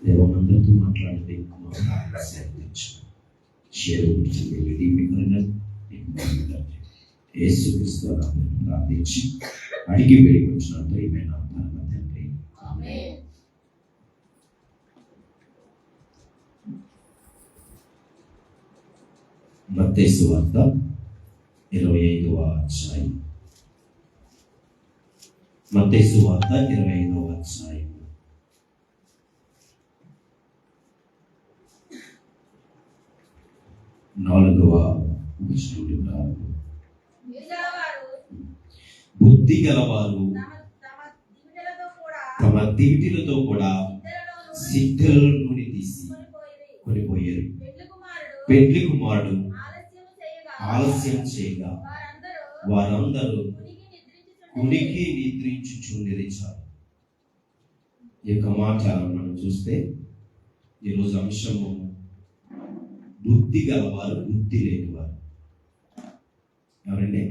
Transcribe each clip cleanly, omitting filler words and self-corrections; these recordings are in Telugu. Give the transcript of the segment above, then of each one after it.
దేవమందరితో మాట్లాడితే యేసుక్రీస్తు నామమున ప్రార్థించి అడిగి వేడుకొంచున్న ప్రియమైన పరమ తండ్రి, ఆమేన్. మత్తయి సువార్త 25వ అధ్యాయం. మత్తయి సువార్త 25వ అధ్యాయం. 4వ వచనం ప్రారంభం. బుద్ధి గలవారు తమ దివిటీలతో కూడా సిద్ధల నూనె తీసి కొనిపోయారు. పెండ్లి కుమారుడు ఆలస్యం చేయగా వారందరూ కునికి నిద్రించుచుండిరి. చాలు. ఈ యొక్క మాట మనం చూస్తే ఈరోజు అంశము బుద్ధి గలవారు, బుద్ధి లేనివారు. ఎవరండి?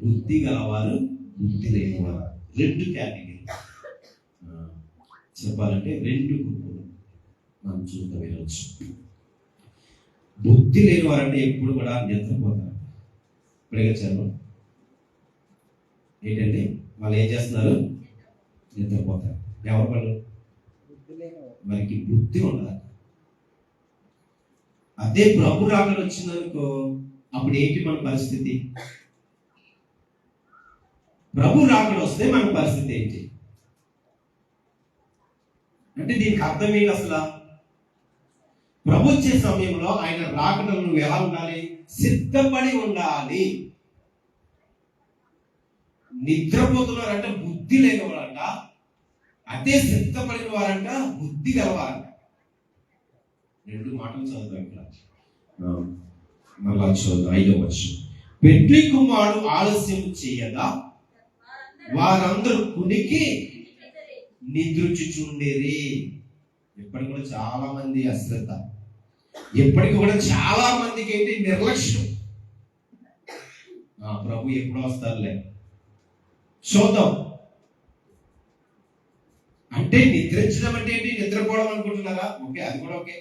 బుద్ధి గలవారు, బుద్ధి లేనివారు. రెండు కేటగిరీ చెప్పాలంటే, రెండు గుంపులు మనం చూద్దాం ఈరోజు. బుద్ధి లేనివారు అంటే ఎప్పుడు కూడా నిద్రపోతారు. ఇప్పుడే చదువు ఏంటంటే వాళ్ళు ఏం చేస్తున్నారు? నిద్రపోతారు. ఎవరు వాళ్ళు? వారికి బుద్ధి ఉండదు. అదే ప్రభు రాకడ వచ్చిందనుకో, అప్పుడు ఏంటి మన పరిస్థితి? ప్రభు రాకడ వస్తే మన పరిస్థితి ఏంటి అంటే, దీనికి అర్థం ఏంటి అసలు? ప్రభు వచ్చే సమయంలో ఆయన రాకడలో నువ్వు ఎలా ఉండాలి? సిద్ధపడి ఉండాలి. నిద్రపోతున్నారంట బుద్ధి లేనివారంట, అదే సిద్ధపడిన వారంట బుద్ధి గలవారంట. రెండు మాటలు చదువుతాం ఇక్కడ. మళ్ళా చదువు 5వ వచనం. పెండ్లి కుమారుడు ఆలస్యం చేయగా వారందరూ కునికి నిద్రించుచుండిరి. ఇప్పటికి కూడా చాలా మంది అశ్రద్ధ, ఇప్పటికి కూడా చాలా మందికి ఏంటి? నిర్లక్ష్యం. ప్రభు ఎప్పుడో వస్తారులే, చూద్దాం అంటే. నిద్రించడం అంటే ఏంటి? నిద్రపోవడం అనుకుంటున్నారా? ఓకే, అది కూడా ఓకే.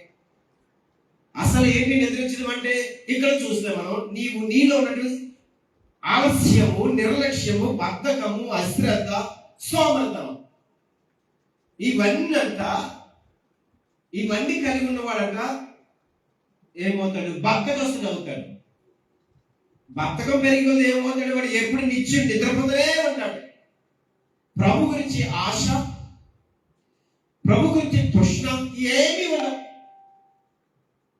అసలు ఏంటి నిద్రించడం అంటే? ఇక్కడ చూస్తే మనం నీలో ఉన్నటువంటి ఆలస్యము, నిర్లక్ష్యము, బద్ధకము, అశ్రద్ధ, సోమరితనం, ఇవన్నీ కలిగి ఉన్నవాడంట ఏమవుతాడు? బద్ధకస్తుడు అవుతాడు. బద్ధకం పెరిగింది ఏమవుతాడు? వాడు ఎప్పుడు నిత్యం నిద్రపోతూనే ఉంటాడు. ప్రభు గురించి ఆశ, ప్రభు గురించి తృష్ణ ఏమీ ఉండవు.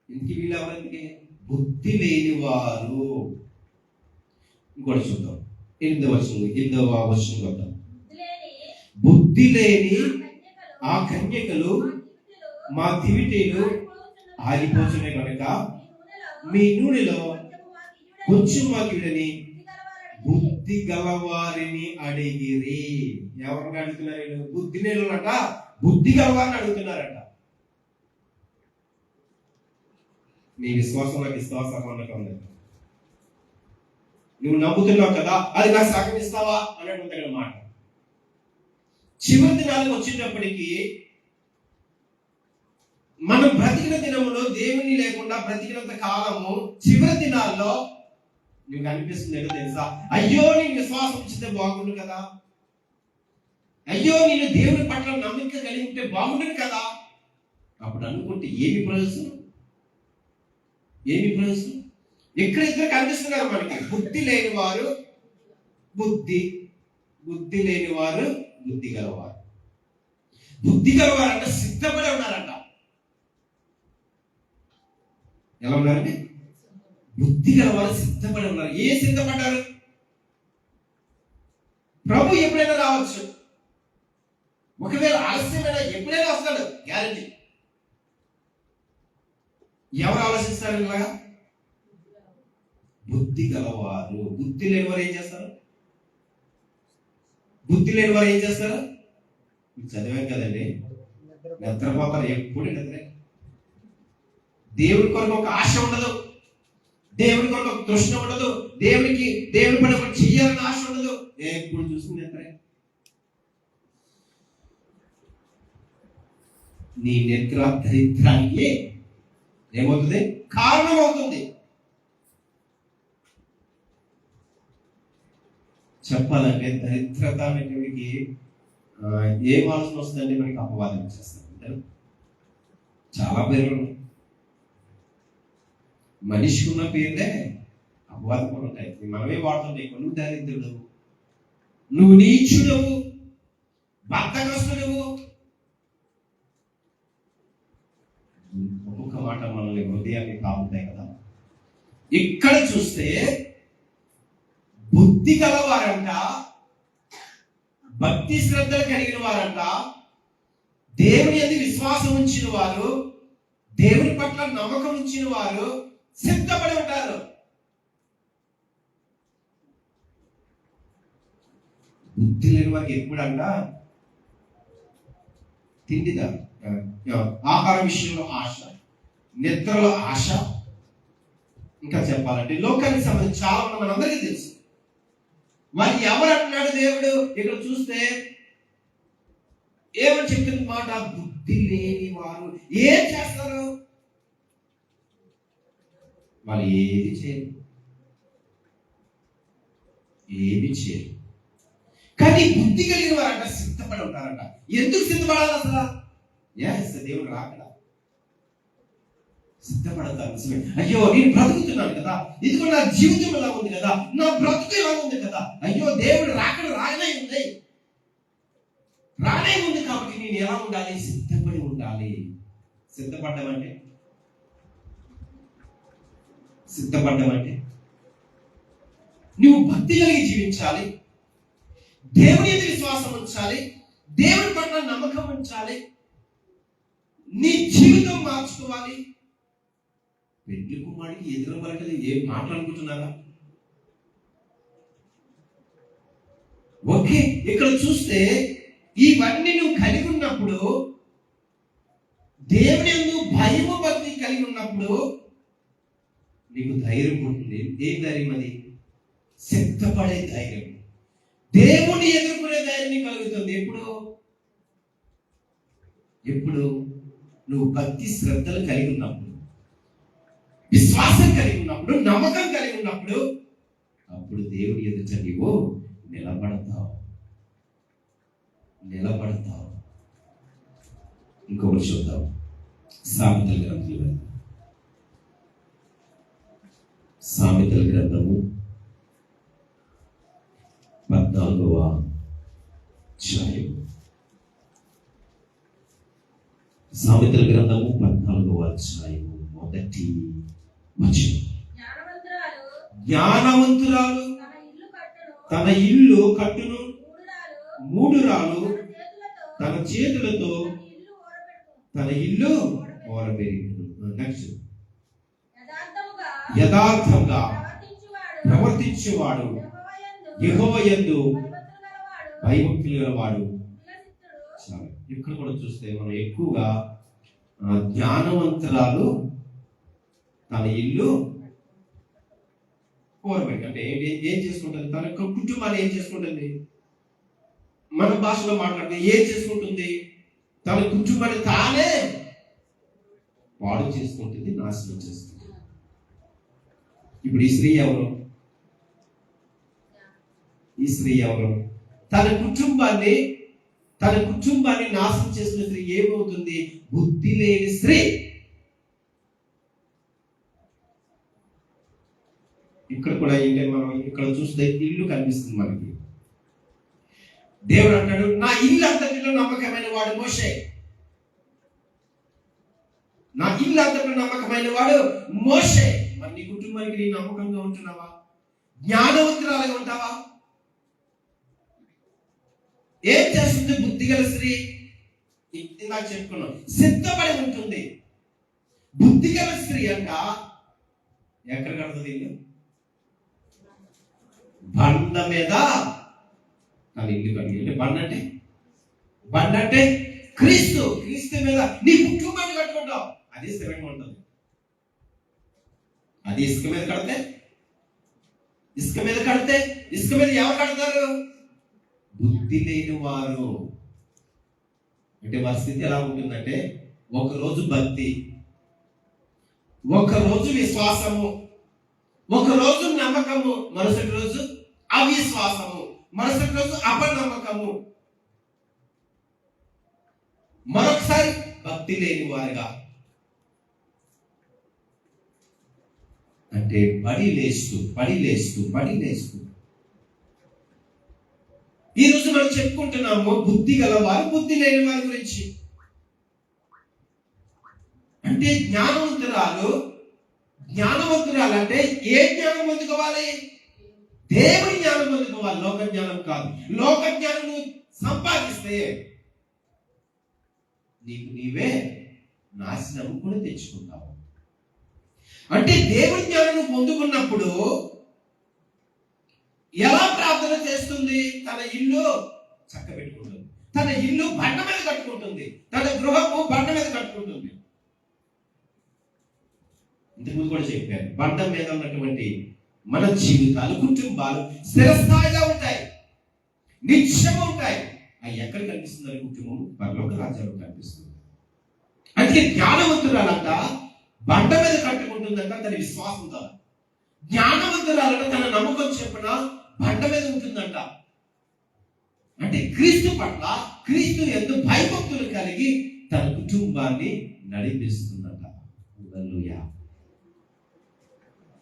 ఇంటికి వీళ్ళు ఎవరికి? బుద్ధి లేని వారు. ఇంకోటి చూద్దాం, 8వ వచనం వద్దాం. బుద్ధి లేని ఆ కన్యకలు మా దివిటీలు ఆరిపోతున్నాయి కనుక మీ నూనెలో కొంచెం మాకిడని బుద్ధి గలవారిని అడిగిరి. ఎవరిని అడుగుతున్నారు? బుద్ధి లేనులంట బుద్ధి గలవారిని అడుగుతున్నారంట. నీ విశ్వాసంలో విశ్వాసం ఉంది. నువ్వు నమ్ముతున్నావు కదా, అది నాకు సగం ఇస్తావా అన్నట్టు అన్నమాట. చివరి దినాలకు వచ్చేటప్పటికి మనం బ్రతికిన దినములో దేవుని లేకుండా బ్రతికినంత కాలము చివరి దినాల్లో నీకు అనిపిస్తుంది ఏదో తెలుసా? అయ్యో, నేను విశ్వాసం ఇచ్చితే బాగుండు కదా, అయ్యో నేను దేవుని పట్ల నమ్మిక కలిగి ఉంటే బాగుండదు కదా. అప్పుడు అనుకుంటే ఏమి ప్రయోజనం? ఇక్కడ ఇద్దరు కనిపిస్తున్నారు మనకి. బుద్ధి లేని వారు, బుద్ధి లేని వారు, బుద్ధి గలవారు. బుద్ధి గలవారు అంటే సిద్ధపడి ఉన్నారంట. ఎలా ఉన్నారండి? బుద్ధి గలవారు సిద్ధపడి ఉన్నారు. ఏ సిద్ధపడ్డారు? ప్రభు ఎప్పుడైనా రావచ్చు. ఒకవేళ ఆలస్యమైనా ఎప్పుడైనా వస్తాడు, గ్యారెంటీ. ఎవరు ఆలోచిస్తారు ఇలాగా? బుద్ధి గలవారు. బుద్ధి లేని వారు ఏం చేస్తారు? చదివాం కదండి, నిద్రపోతారు. ఎప్పుడు నిద్రే. దేవుడి కొరకు ఒక ఆశ ఉండదు, దేవుడి కొరకు ఒక తృష్ణ ఉండదు, దేవుడి పని ఒకటి చెయ్యాలని ఆశ ఉండదు. ఎప్పుడు చూసి నిద్రే. నీ నిద్ర దరిద్రానికి ఏమవుతుంది? కారణమవుతుంది. చెప్పాలంటే దరిద్రత అనేటికి ఏం ఆలోచన వస్తుందంటే మనకి అపవాదం చేస్తాం. చాలా పేర్లు ఉన్నాయి. మనిషికి ఉన్న పేర్లే అపవాదం కూడా ఉంటాయి. మనమే వాడుతుంటాయి. నువ్వు దరిద్రుడు, నువ్వు నీచుడవు, బద్ధకస్తుడవు. ఒక్కొక్క మాట మనల్ని హృదయాన్ని తాగుతాయి కదా. ఇక్కడ చూస్తే బుద్ధి గలవారంట, భక్తి శ్రద్ధలు కలిగిన వారంట, దేవుని యందు విశ్వాసం ఉంచిన వారు, దేవుని పట్ల నమ్మకం ఉంచిన వారు సిద్ధపడి ఉంటారు. బుద్ధి లేని వారికి ఎప్పుడంట తిండిదా, ఆహార విషయంలో ఆశ, నిద్రలో ఆశ, ఇంకా చెప్పాలంటే లోకానికి సంబంధించి చాలా మంది మనందరికీ తెలుసు. మరి ఎవరు అంటున్నాడు దేవుడు? ఇక్కడ చూస్తే ఏమని చెప్తున్న మాట, బుద్ధి లేని వారు ఏం చేస్తారు? వాళ్ళు ఏది చేయరు, ఏమి చేయరు. కానీ బుద్ధి కలిగిన వారంట సిద్ధపడి ఉంటారంట. ఎందుకు సిద్ధపడాలి అసలు? దేవుడు రాకడా సిద్ధపడతారు. అయ్యో నేను బ్రతుకుతున్నాను కదా, ఇదిగో నా జీవితం ఎలా ఉంది కదా, నా బ్రతుకు ఎలా ఉంది కదా, అయ్యో దేవుడు రాకడ రానే ఉంది కాబట్టి నేను ఎలా ఉండాలి? సిద్ధపడి ఉండాలి. సిద్ధపడ్డం అంటే నువ్వు భక్తి కలిగి జీవించాలి, దేవుని యందు విశ్వాసం ఉంచాలి, దేవుని పట్ల నమ్మకం ఉంచాలి, నీ జీవితం మార్చుకోవాలి. పెళ్లి కుమారుడికి ఎదురు పలకలు ఏం మాట్లాడుకుంటున్నారా? ఓకే, ఇక్కడ చూస్తే ఇవన్నీ నువ్వు కలిగి ఉన్నప్పుడు, దేవుని యందు భయము భక్తి కలిగి ఉన్నప్పుడు నీకు ధైర్యం ఉంటుంది. ఏం ధైర్యం అది? సిద్ధపడే ధైర్యం, దేవుని ఎదుర్కొనే ధైర్యం కలుగుతుంది. ఎప్పుడు నువ్వు భక్తి శ్రద్ధలు కలిగి ఉన్నప్పుడు, విశ్వాసం కలిగి ఉన్నప్పుడు, నమ్మకం కలిగి ఉన్నప్పుడు, అప్పుడు దేవుని ఎదుట నీవు నిలబడతావు. ఇంకొకటి చూద్దాం. సామెతల గ్రంథము 14వ అధ్యాయం. సామెతల గ్రంథము 14వ అధ్యాయము మొదటి వచనం. జ్ఞానవంతురాలు తన ఇల్లు కట్టును, మూఢురాలు తన చేతులతో తన ఇల్లు ఓరబెట్టును. నెక్స్ట్, యథార్థంగా ప్రవర్తించేవాడు యెహోవా యందు భయభక్తులు గలవాడు. ఇక్కడ కూడా చూస్తే మనం ఎక్కువగా జ్ఞానవంతురాలు తన ఇల్లు ఓరబెట్టు అంటే ఏం చేసుకుంటుంది? తన కుటుంబాన్ని ఏం చేసుకుంటుంది? మన భాషలో మాట్లాడితే ఏం చేసుకుంటుంది? తన కుటుంబాన్ని తానే పాడు చేసుకుంటుంది, నాశనం చేస్తుంది. ఇప్పుడు ఈ స్త్రీ ఎవరు? తన కుటుంబాన్ని నాశనం చేసిన స్త్రీ ఏమవుతుంది? బుద్ధి లేని స్త్రీ. ఇక్కడ కూడా ఏంటంటే మనం ఇక్కడ చూస్తే ఇల్లు కనిపిస్తుంది మనకి. దేవుడు అంటాడు, నా ఇల్లు అంతటిలో నమ్మకమైన వాడు మోషే. మరి నీ కుటుంబానికి నీ నమ్మకంగా ఉంటున్నావా? జ్ఞానవంతురాలుగా ఉంటావా? ఏం చేస్తుంది బుద్ధి గల స్త్రీ? ఇందాక చెప్పుకున్నాం, సిద్ధపడి ఉంటుంది. బుద్ధి గల స్త్రీ అంట ఎక్కడ కడుతుంది? ఇల్లు బండ మీద తన ఇల్లు కడిగి. బండ అంటే క్రీస్తు మీద నీ కుటుంబాన్ని కట్టుకుంటావు. అది స్థిరంగా ఉంటుంది. అది ఇసుక మీద కడితే ఇసుక మీద ఎవరు కడతారు? బుద్ధి లేని వారు. అంటే వారి స్థితి ఎలా ఉంటుందంటే, ఒకరోజు భక్తి, ఒకరోజు విశ్వాసము, ఒకరోజు నమ్మకము, మరుసటి రోజు అవిశ్వాసము, మరుసటి రోజు అపనమ్మకము, మరొకసారి భక్తి లేని వారుగా. అంటే పడి లేస్తూ ఈ రోజు మనం చెప్పుకుంటున్నాము బుద్ధి గలవారు, బుద్ధి లేని వారి గురించి. అంటే జ్ఞానవంతురాలు అంటే ఏ జ్ఞానం పొందుకోవాలి? దేవుని జ్ఞానం పొందుకోవాలి, లోక జ్ఞానం కాదు. లోక జ్ఞానం సంపాదిస్తే నీకు నీవే నాశనం కూడా తెచ్చుకుంటావు. అంటే దేవుని జ్ఞానం పొందుకున్నప్పుడు ఎలా ప్రార్థన చేస్తుంది? తన ఇల్లు చక్కబెట్టుకుంటుంది, తన ఇల్లు బండ మీద కట్టుకుంటుంది, తన గృహము బండ మీద కట్టుకుంటుంది. ఇంతకుముందు కూడా చెప్పాను, బండ మీద ఉన్నటువంటి మన జీవితాలు, కుటుంబాలు స్థిరస్థాయిగా ఉంటాయి, నిత్యము ఉంటాయి. అవి ఎక్కడ కనిపిస్తుందని? కుటుంబం పరలోక రాజ్యంలో కనిపిస్తుంది. అందుకే జ్ఞానవంతురాలంట బండ మీద కట్టుకుంటుందంట తన విశ్వాసంతో. జ్ఞానవంతురాలంట తన నమ్మకం చెప్పిన బండ మీద ఉంటుందంట. అంటే క్రీస్తు పట్ల, క్రీస్తు యందు భయభక్తులు కలిగి తన కుటుంబాన్ని నడిపిస్తుందట. హల్లెలూయా.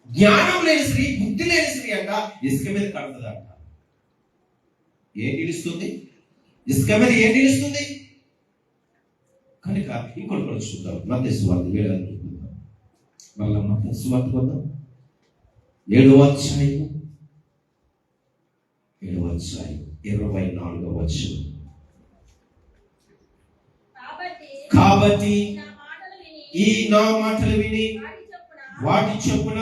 జ్ఞానం లేని స్త్రీ, బుద్ధి లేని స్త్రీ అంట ఇసుక మీద కడుతుందంట. ఏం నిలుస్తుంది? ఇసుక మీద ఏం నిలుస్తుంది? కనుక ఇంకోటి కూడా చూద్దాం. మత్తయి సువార్త 7వ అధ్యాయం, మళ్ళా మత్తయి సువార్త కొద్దాం. 7వ అధ్యాయం 24వ వచనం. కాబట్టి ఈ నా మాటలు విని వాటి చొప్పున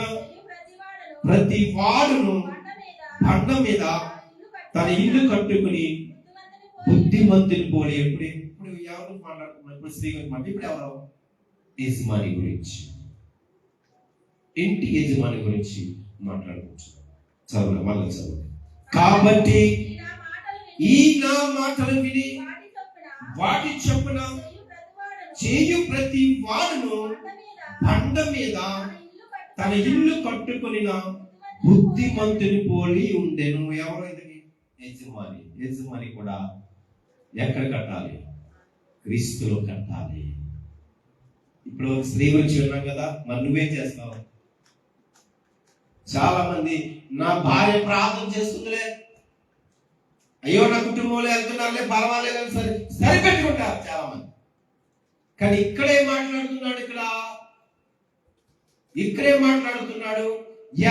ప్రతి వాడును బండ మీద తన ఇల్లు కట్టుకుని బుద్ధిమంతుని పోలి. ఇప్పుడు ఎవరు మాట్లాడుతున్నారు? ఇప్పుడు స్త్రీ గురించి మాట. ఇప్పుడు ఎవరు? యజమాని గురించి, ఇంటి యజమాని గురించి మాట్లాడుకుంటున్నారు. చదువు, మళ్ళీ చదువు. కాబట్టి ఈ నా మాటలు విని వాటి చొప్పున చేయు ప్రతి వాడును బండ మీద తన ఇల్లు కట్టుకుని బుద్ధిమంతుని పోలి ఉండెను. ఎవరు? యజమాని. యజమాని కూడా ఎక్కడ కట్టాలి? క్రీస్తులో కట్టాలి. ఇప్పుడు స్త్రీ గురించి విన్నాం కదా, మరి నువ్వేం చేస్తావు? చాలా మంది నా భార్య ప్రార్థన చేస్తుందిలే, అయ్యో నా కుటుంబంలో వెళ్తున్నారులే, పర్వాలేదని సరిపెట్టుకుంటారు చాలా మంది. కానీ ఇక్కడే మాట్లాడుతున్నాడు,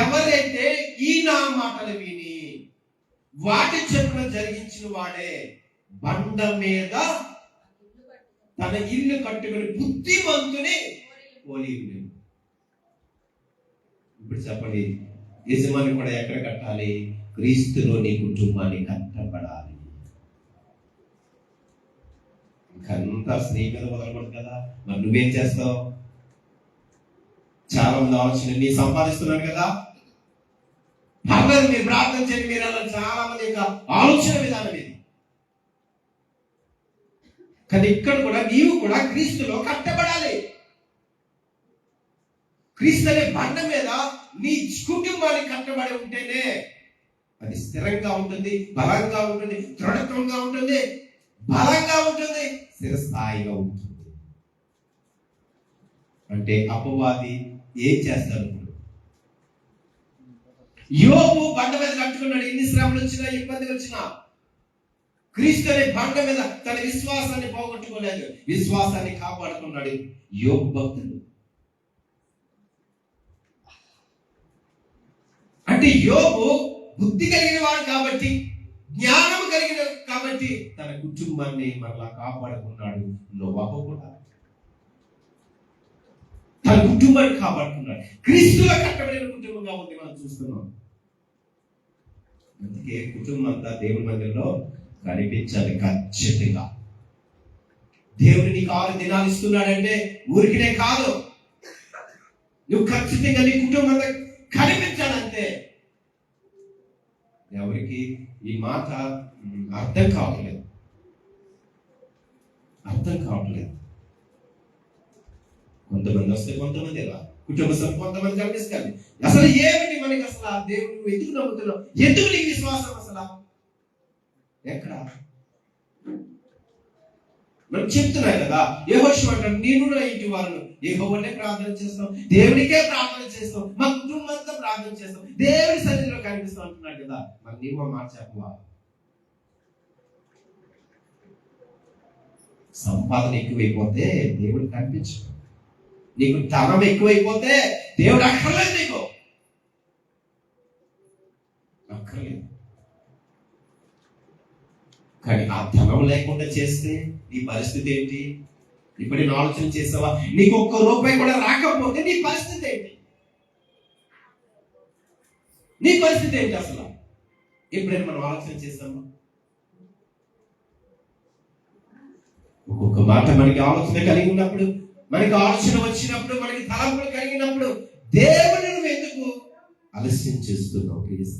ఎవరైతే ఈ నా మాటలు విని వాటి చెప్పున జరిగించిన వాడే బండ మీద తన ఇల్లు కట్టుకుని బుద్ధిమంతుని పోలి ఉండేది. ఇప్పుడు చెప్పండి, యజమాని కూడా ఎక్కడ కట్టాలి? క్రీస్తులో నీ కుటుంబాన్ని కట్టబడాలి. ఇంకంతా స్త్రీ మీద మొదలకూడదు కదా. మరి నువ్వేం చేస్తావు? చాలా మంది ఆలోచన, నీ సంపాదిస్తున్నాను కదా, పర్లేదు మీరు ప్రార్థన చేయండి మీరు అలా చాలా మంది యొక్క ఆలోచన విధానం ఇది. కానీ ఇక్కడ కూడా నీవు కూడా క్రీస్తులో కట్టబడాలి. క్రీస్తు అనే బండ మీద నీ కుటుంబాన్ని కట్టబడి ఉంటేనే అది స్థిరంగా ఉంటుంది, బలంగా ఉంటుంది, దృఢత్వంగా ఉంటుంది, బలంగా ఉంటుంది, స్థిరస్థాయిగా ఉంటుంది. అంటే అపవాది ఏం చేస్తాడు? ఇప్పుడు యోబు బండ మీద కట్టుకున్నాడు. ఎన్ని శ్రమలు వచ్చినా, ఇబ్బందులు వచ్చినా క్రీస్తు అనే బండ మీద తన విశ్వాసాన్ని పోగొట్టుకోలేదు, విశ్వాసాన్ని కాపాడుకున్నాడు యోబు భక్తుడు. అంటే యోబు బుద్ధి కలిగిన వాడు కాబట్టి, జ్ఞానం కలిగిన కాబట్టి తన కుటుంబాన్ని మరలా కాపాడుకున్నాడు. నోవాహు కూడా తన కుటుంబాన్ని కాపాడుకున్నాడు. క్రీస్తులో కట్టబడిన కుటుంబంగా ఉంది మనం చూస్తున్నాం. అందుకే కుటుంబం అంతా దేవుని మందిరంలో కనిపించాలి ఖచ్చితంగా. దేవుడు నీకు 6 దినాలు ఇస్తున్నాడంటే ఊరికినే కాదు, నువ్వు ఖచ్చితంగా నీ కుటుంబం కనిపించాలంటే. ఎవరికి ఈ మాట అర్థం కావట్లేదు. అర్థం కావట్లేదు. కొంతమంది వస్తే కొంతమంది ఎలా, కుటుంబ సభ్యులు కొంతమంది కనిపిస్తారు. అసలు ఏమిటి మనకి అసలు ఆ దేవుడు ఎందుకు నమ్ముతున్నావు? ఎందుకు నీకు విశ్వాసం అసలు ఎక్కడ? మనం చెప్తున్నాయి కదా, యెహోషువ అంటాడు, నేను నా ఇంటి వారు యెహోవానే ప్రార్థన చేస్తాం, దేవునికే ప్రార్థన చేస్తాం, మా కుటుంబం అంతా ప్రార్థన చేస్తాం, దేవుని సన్నిధిలో కనిపిస్తాం అంటున్నాడు కదా. మరి నీవు మాట చెప్పవా? సంపాదన ఎక్కువైపోతే దేవుడు కనిపించు. నీకు ధనం ఎక్కువైపోతే దేవుడు అక్కర్లేదు, నీకు అక్కర్లేదు. కానీ ఆ ధనం లేకుండా చేస్తే నీ పరిస్థితి ఏంటి? ఇప్పుడు నేను ఆలోచన చేసావా? నీకు ఒక్క రూపాయి కూడా రాకపోతే నీ పరిస్థితి ఏంటి? నీ పరిస్థితి ఏంటి అసలు? ఎప్పుడైనా మనం ఆలోచన చేస్తామా? ఒక్కొక్క మాట మనకి ఆలోచన కలిగి ఉన్నప్పుడు, మనకి ఆలోచన వచ్చినప్పుడు, మనకి తలంపులు కలిగినప్పుడు దేవుని నువ్వు ఎందుకు ఆలస్యం చేస్తున్నావు? ప్లీజ్,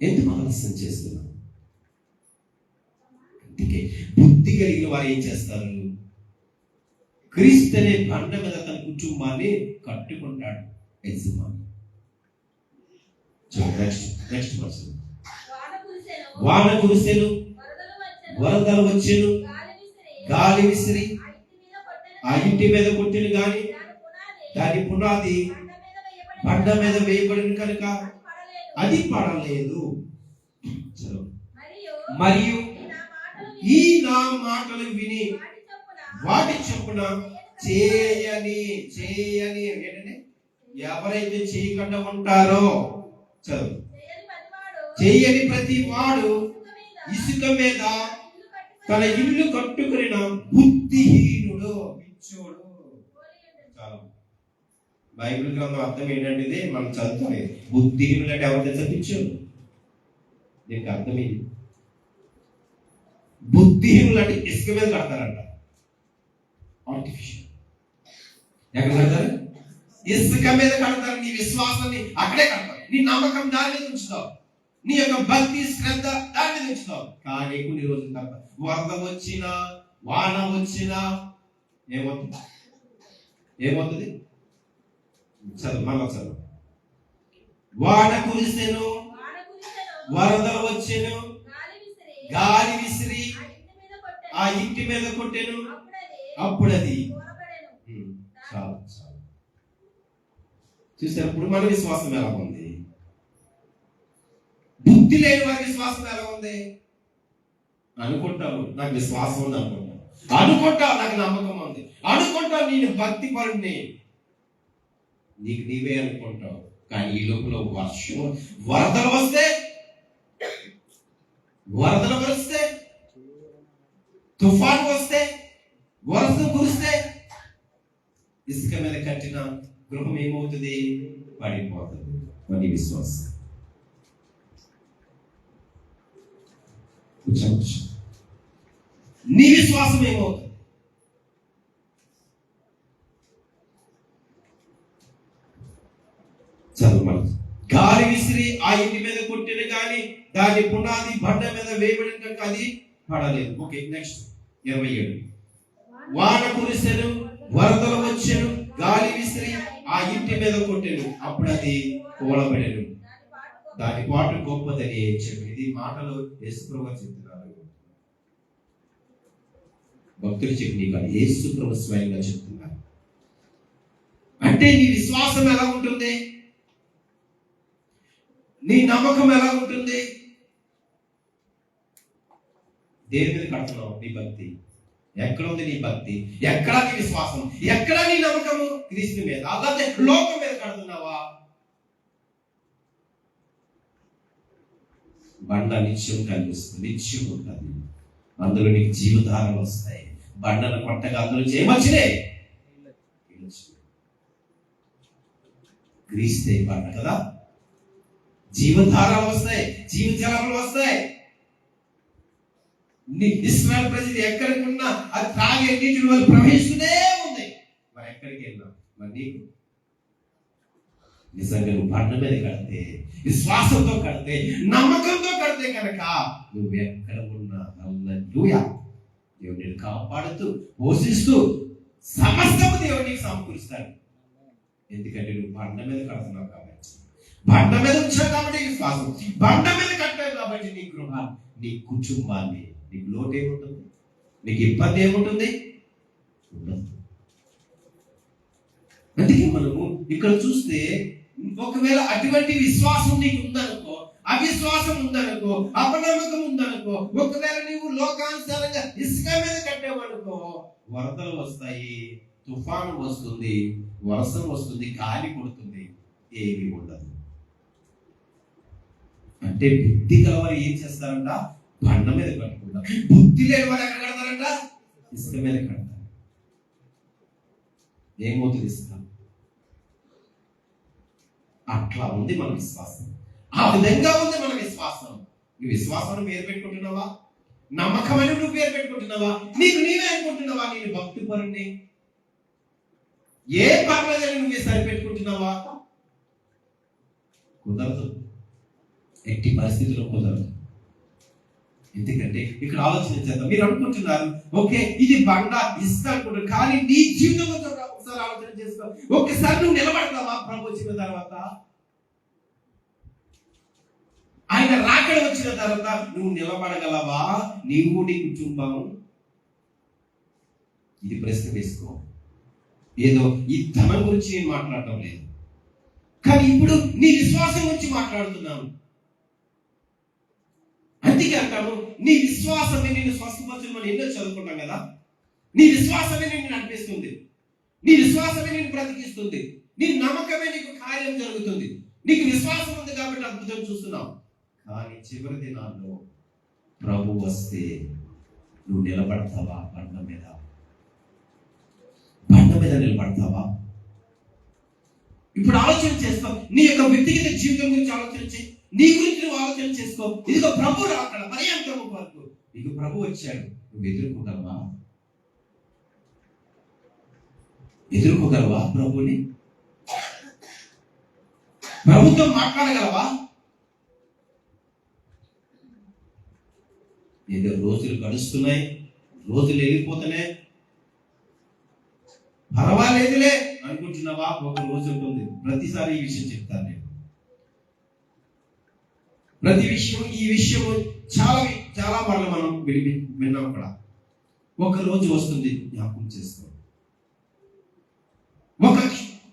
ఎందుకు ఆలస్యం చేస్తున్నావు? అందుకే బుద్ధి కలిగిన వారు ఏం చేస్తారు? క్రీస్తు అనే బండ మీద తన కుటుంబాన్ని కట్టుకుంటాడు యజమాని. Next person. వాన కురిసెను, వరదలు వచ్చెను, గాలి విసిరి ఆ ఇంటి మీద కొట్టిన గాని దాని పునాది బండ మీద వేయబడిన కనుక అది పడలేదు. మరియు ఈ నా మాటలు విని వాటి చొప్పున చేయని ఏంటంటే ఎవరైతే చేయకుండా ఉంటారో, చదువు, చేయని ప్రతి వాడు ఇసుక మీద తన ఇల్లు కట్టుకున్న బుద్ధిహీనుడు, పిచ్చోడు. చాలా బైబిల్ గ్రంథం అర్థం ఏంటంటే ఇది మనం చదువుతాం. బుద్ధిహీనుడు అంటే ఎవరు తెలుసా? పిచ్చోడు. దీనికి అర్థం ఇది. బుద్ధిహీనులు అంటే ఇసుక మీద కడతారంట. ఆర్టిఫిషియల్. ఎక్కడ కడతారు? ఇసుక మీద కడతారు. నీ విశ్వాసాన్ని అక్కడే కడతారు. నీ నమ్మకం దాని మీద ఉంచుతావు. నీ యొక్క భక్తి శ్రద్ధ దాని మీద ఉంచుతావు. కానీ కొన్ని రోజుల తర్వాత వరద వచ్చినా, వాన వచ్చినా ఏమవుతుంది? చదువు, మళ్ళా చదువు. వాన కురిసెను, వరదలు వచ్చెను, గాలి విసిరి ఆ ఇంటి మీద కొట్టెను, అప్పుడది. చాలు. చూసారు? ఇప్పుడు మన విశ్వాసం ఎలా ఉంది? బుద్ధి లేని వారి విశ్వాసం ఎలా ఉంది? అనుకుంటావు నాకు విశ్వాసం ఉంది, అనుకుంటావు నాకు నమ్మకం ఉంది, అనుకుంటావు నేను భక్తి పరుడిని, నీకు నీవే అనుకుంటావు. కానీ ఈ లోపల వరదలు వస్తే, తుఫాను వస్తే, వర్షం కురిస్తే, ఇసుక మీద కట్టిన గృహం ఏమవుతుంది? పడిపోతుంది. మరి విశ్వాసం నీ విశ్వాసం ఏమవుతుంది? చదువు. గాలి విసిరి ఆ ఇంటి మీద కొట్టిన గాని దాని పునాది బండ మీద వేయబడిన కనుక అది పడలేదు. Okay, next 27. వాన కురిసెను, వరదలు వచ్చెను, గాలి విసిరి ఆ ఇంటి మీద కొట్టెను, అప్పుడు అది కూలబడెను, దాని పాటు గొప్పదని చెప్పి. ఇది మాటలు యేసుప్రభు చెప్తున్నారు. భక్తులు చెప్పి కాదు, యేసుప్రభు స్వయంగా చెప్తున్నారు. అంటే నీ విశ్వాసం ఎలా ఉంటుంది? నీ నమ్మకం ఎలా ఉంటుంది? దేని మీద కడుతున్నావు నీ భక్తి? ఎక్కడ ఉంది నీ భక్తి? ఎక్కడ నీ విశ్వాసం? ఎక్కడ నీ నమ్మకము? క్రీస్తు మీద, అలాగే లోకం మీద కడుతున్నావా? బండ నిత్యం కనిపిస్తుంది, నిత్యం ఉంటుంది. అందులో నీకు జీవధారలు వస్తాయి. బండను కొట్టగా అందులో చేయవచ్చునే. క్రీస్తే బండ కదా, జీవధారాలు వస్తాయి, జీవజలాలు వస్తాయి. ఇశ్రాయేలు ప్రజలు ఎక్కడికి ఉన్నా అది త్రాగే నీటిలో వాళ్ళు ప్రవహిస్తూనే ఉంది. మరి ఎక్కడికి వెళ్ళినా మరి నీకు నిజంగా నువ్వు బండ మీద కడితే, విశ్వాసంతో కడితే, నమ్మకంతో కడితే కనుక నువ్వు ఎక్కడ ఉన్నా హల్లెలూయా దేవుడిని కాపాడుతూ పోషిస్తూ సమస్తము దేవుడికి సమకూరుస్తాడు. ఎందుకంటే నువ్వు బండ మీద కడుతున్నావు కాబట్టి, బండ మీద ఉంచావు కాబట్టి విశ్వాసం, బండ మీద కట్టావు కాబట్టి నీ గృహ, నీ కుటుంబాన్ని, నీకు లోటు ఏముంటుంది, నీకు ఇబ్బంది ఏముంటుంది ఉండదు. అందుకే మనము ఇక్కడ చూస్తే ఒకవేళ అటువంటి విశ్వాసం నీకు ఉందనుకో, అవిశ్వాసం ఉందనుకో, అపనమ్మకం ఉందనుకో, ఒకవేళ నీవు లోకానుసారంగా ఇసుక మీద కట్టావనుకో, వరదలు వస్తాయి, తుఫాను వస్తుంది, వర్షం వస్తుంది, గాలి కొడుతుంది, ఏమీ ఉండదు. అంటే బుద్ధి గలవారు ఏం చేస్తారంట? బండ మీద కట్టుకుంటారు. బుద్ధి లేని వారు ఎక్కడ కడతారంట? ఇసుక మీద కడతారు. ఏమవుతుంది ఇసుక? అట్లా ఉంది మన విశ్వాసం. ఆ విధంగా ఉంది మన విశ్వాసం. నీ విశ్వాసం పేరు పెట్టుకుంటున్నావా? నమ్మకం అని నువ్వు పేరు పెట్టుకుంటున్నావా? నీకు నీవే అనుకుంటున్నావా నేను భక్తి పరుణ్ణి? ఏ పర్లేదని నువ్వే సరిపెట్టుకుంటున్నావా? కుదరదు, ఎట్టి పరిస్థితుల్లో కుదరదు. ఎందుకంటే ఇక్కడ ఆలోచన చేద్దాం. మీరు అనుకుంటున్నారు ఓకే ఇది బండ ఇస్తా అనుకుంటారు, కానీ నీ జీవితంలో ఒకసారి ఆలోచన చేసుకో. ఒక్కసారి నువ్వు నిలబడతావా ప్రభు వచ్చిన తర్వాత? ఆయన రాకడ వచ్చిన తర్వాత నువ్వు నిలబడగలవా? నీవు నీ కుటుంబం? ఇది ప్రశ్న వేసుకో. ఏదో ఈ ధనం గురించి నేను మాట్లాడటం లేదు, కానీ ఇప్పుడు నీ విశ్వాసం గురించి మాట్లాడుతున్నాను. అందుకే అంటాను, నీ విశ్వాసమే నేను స్వస్థపరచడం మనం ఎన్నో చదువుకుంటాం కదా. నీ విశ్వాసమే నేను నడిపిస్తుంది, నీ విశ్వాసమే నేను బ్రతికిస్తుంది, నీ నమ్మకమే నీకు కార్యం జరుగుతుంది. నీకు విశ్వాసం ఉంది కాబట్టి అద్భుతం చూస్తున్నావు. కానీ చివరి దినాల్లో ప్రభు వస్తే నువ్వు నిలబడతావా? బండ మీద నిలబడతావా? ఇప్పుడు ఆలోచన చేస్తావు. నీ యొక్క వ్యక్తిగత జీవితం గురించి ఆలోచన చేయి, నీ గురించి నువ్వు ఆలోచన చేసుకో. ఇదిగో ప్రభు రాకడ పర్యంతము వరకు నీకు ప్రభు వచ్చాడు. నువ్వు ఎదుర్కోగలవా ప్రభుని? ప్రభుత్వం మాట్లాడగలవా? ఏదో రోజులు గడుస్తున్నాయి, రోజులు వెళ్ళిపోతున్నాయి, పర్వాలేదులే అనుకుంటున్నావా? ఒక రోజు ఉంటుంది. ప్రతిసారి ఈ విషయం చెప్తాను నేను. ప్రతి విషయం ఈ విషయం చాలా మార్లు మనం విన్నాం కూడా. ఒక రోజు వస్తుంది, జ్ఞాపకం చేసుకో.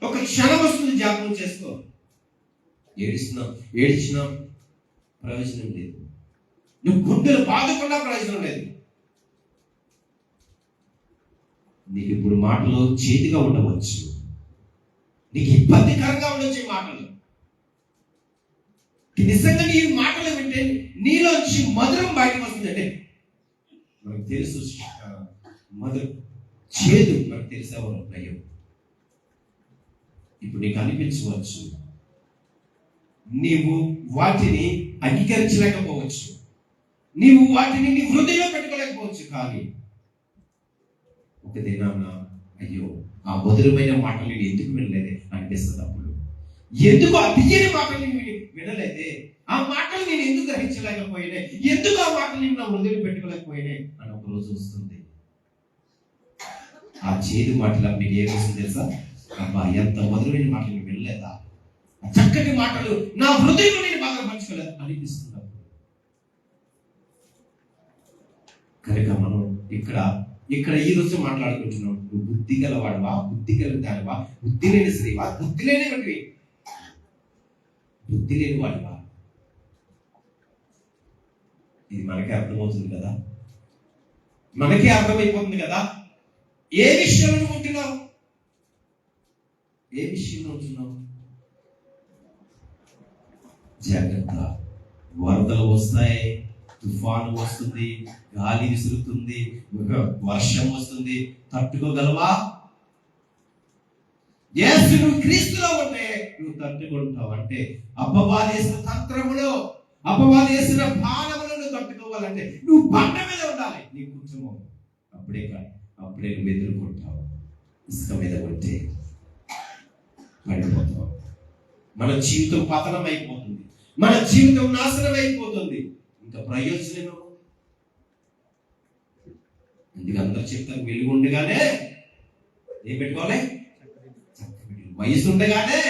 ఒక క్షణం వస్తుంది, జ్ఞాపకం చేసుకో. ఏడిచినా ప్రయోజనం లేదు. నువ్వు గుండెలు బాధకుండా ప్రయోజనం లేదు. నీకు ఇప్పుడు మాటలు చేతిగా ఉండవచ్చు, నీకు ఇబ్బందికరంగా ఉండొచ్చు మాటలు. నిజంగా నీ మాటలు వింటే నీలోంచి మధురం బయటకు వస్తుందంటే మనకు తెలుసు. మధురం చేదు మనకు తెలిసేవారు భయం. ఇప్పుడు నీకు అనిపించవచ్చు, నీవు వాటిని అంగీకరించలేకపోవచ్చు, నీవు వాటిని నీ హృదయంలో పెట్టుకోలేకపోవచ్చు. కానీ ఒక దినాన అయ్యో ఆ మధురమైన మాటలు నేను ఎందుకు వినలేదే అనిపిస్తుంది. అప్పుడు ఎందుకు ఆ తీయని మాటలు నేను వినలేదే, ఆ మాటలు నేను ఎందుకు గ్రహించలేకపోయినా, ఎందుకు ఆ మాటలు నేను నా హృదయం పెట్టుకోలేకపోయినా అని ఒక రోజు వస్తుంది. ఆ చేదు మాటలు మీకు ఏ రోజు తెలుసా? అబ్బా ఎంత మధురమైన మాటలు నేను వినలేదా, చక్కటి మాటలు నా హృదయంలో నేను బాగా పంచుకోలేదు అనిపిస్తుంది. కనుక మనం ఇక్కడ ఈ రోజు మాట్లాడుకుంటున్నాం. నువ్వు బుద్ధి గలవాడవా, బుద్ధి గలదానివా, బుద్ధి లేని స్త్రీవా, బుద్ధి లేనివాడివి, బుద్ధి లేని వాడివా? ఇది మనకే అర్థమవుతుంది కదా, మనకే అర్థమైపోతుంది కదా. ఏ విషయంలో ఉంటున్నావు? ఏ విషయంలో ఉంటున్నావు? జాగ్రత్త. వరదలు వస్తాయి, తుఫాను వస్తుంది, గాలి విసురుతుంది, వర్షం వస్తుంది. తట్టుకోగలవా? యేసు నువ్వు క్రీస్తులో ఉంటే నువ్వు తట్టుకుంటావు. అంటే అపవాదేసిన తంత్రములు, అపవాదేసిన బాణములను తట్టుకోవాలంటే నువ్వు బండ మీద ఉండాలి. నీ కుటుంబం అప్పుడే నువ్వు ఎదుర్కొంటావు. ఇసుక మీద ఉంటే పడిపోతావు. మన జీవితం పతనం అయిపోతుంది, మన జీవితం నాశనం అయిపోతుంది. ఇంకా ప్రయోజనం. అందుకే అందరూ చెప్తారు వెలుగు ఉండగానే ఏం పెట్టుకోవాలి, వయసు ఉండగానే